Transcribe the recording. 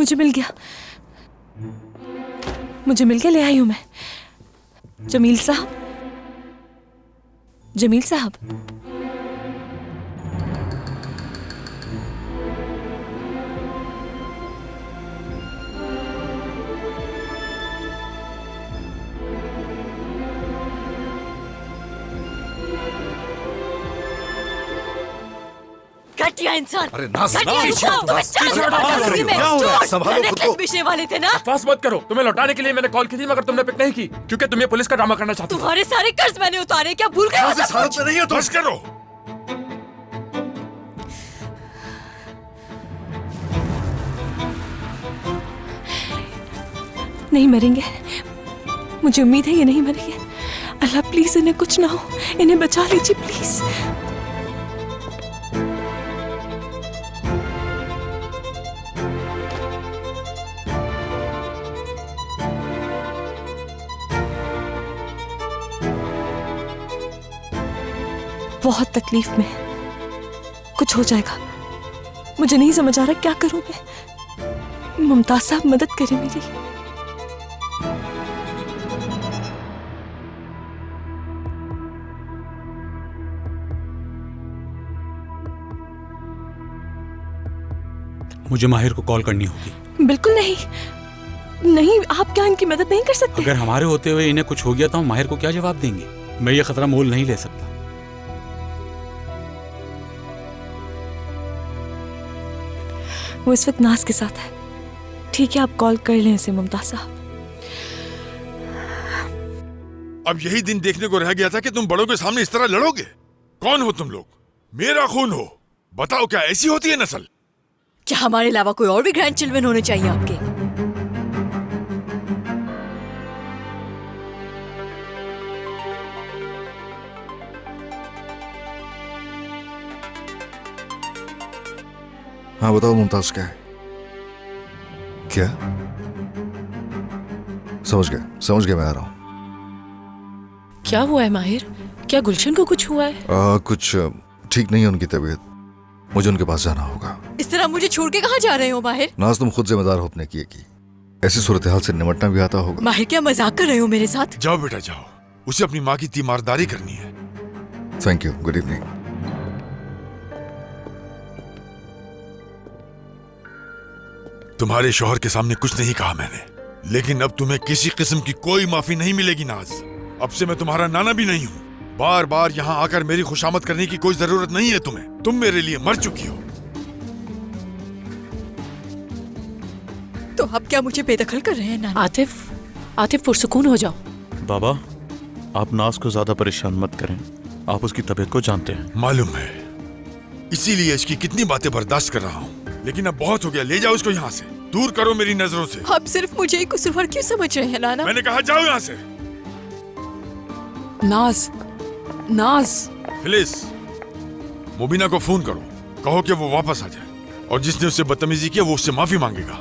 मुझे मिल गया, मुझे मिल गया, ले आई हूं मैं। जमील साहब, जमील साहब, घटिया इंसान। अरे नाज़, घटिया नाज़, इंसान, तुम्हें नाज़, चार नाज़, बार नाज़, कहा नाज़, मैं, क्या हो रहा है? चोर, संभालो खुद नेकलेस को। बेचने वाले थे ना। बकवास मत करो। तुम्हें लौटाने के लिए मैंने कॉल की थी, मगर तुमने पिक नहीं की क्योंकि तुम ये पुलिस का ड्रामा करना चाहती हो। तुम्हारे सारे कर्ज मैंने उतारे, क्या भूल गए हो नाज़, इस सब हालत कुछ? में नहीं है तुम। बस करो। नहीं मरेंगे, मुझे उम्मीद है ये नहीं मरेंगे। अल्लाह प्लीज इन्हें कुछ ना हो, इन्हें बचा लीजिए प्लीज। बहुत तकलीफ में है, कुछ हो जाएगा। मुझे नहीं समझ आ रहा क्या करूं मैं। मुमताज साहब मदद करें मेरी। मुझे माहिर को कॉल करनी होगी। बिल्कुल नहीं, नहीं, आप क्या इनकी मदद नहीं कर सकते? अगर हमारे होते हुए इन्हें कुछ हो गया तो हम माहिर को क्या जवाब देंगे? मैं ये खतरा मोल नहीं ले सकता। वो इस वक्त नाज के साथ है। ठीक है, आप कॉल कर लें इसे मुमताज साहब। अब यही दिन देखने को रह गया था कि तुम बड़ों के सामने इस तरह लड़ोगे। कौन हो तुम लोग? मेरा खून हो। बताओ, क्या ऐसी होती है नस्ल? क्या हमारे अलावा कोई और भी ग्रैंड चिल्ड्रन होने चाहिए आपके? हाँ बताओ मुमताज, क्या है? क्या? समझ गया, मैं आ रहा हूँ। क्या हुआ है माहिर? क्या गुलशन को कुछ हुआ है? कुछ ठीक नहीं है उनकी तबीयत। मुझे उनके पास जाना होगा। इस तरह मुझे छोड़ के कहाँ जा रहे हो माहिर? नाज, तुम खुद जिम्मेदार हो अपने किए की। ऐसी सूरत हाल से निमटना भी आता होगा। माहिर, क्या मजाक कर रहे हो मेरे साथ? जाओ बेटा जाओ, उसे अपनी माँ की तीमारदारी करनी है। Thank you, good evening. तुम्हारे शौहर के सामने कुछ नहीं कहा मैंने, लेकिन अब तुम्हें किसी किस्म की कोई माफी नहीं मिलेगी नाज। अब से मैं तुम्हारा नाना भी नहीं हूँ। बार बार यहाँ आकर मेरी खुशामद करने की कोई जरूरत नहीं है तुम्हें। तुम मेरे लिए मर चुकी हो। तो अब क्या मुझे बेदखल कर रहे हैं नाना? आतिफ पुरसुकून हो जाओ। बाबा, आप नाज को ज्यादा परेशान मत करें। आप उसकी तबीयत को जानते हैं। मालूम है, इसीलिए इसकी कितनी बातें बर्दाश्त कर रहा हूँ, लेकिन अब बहुत हो गया। ले जाओ इसको यहाँ से, दूर करो मेरी नजरों से। आप सिर्फ मुझे ही कसूरवार क्यों समझ रहे हैं नाना? मैंने कहा जाओ यहाँ से। नाज, फिलिस, मुबीना को फोन करो, कहो कि वो वापस आ जाए, और जिसने उससे बदतमीजी किया वो उससे माफी मांगेगा।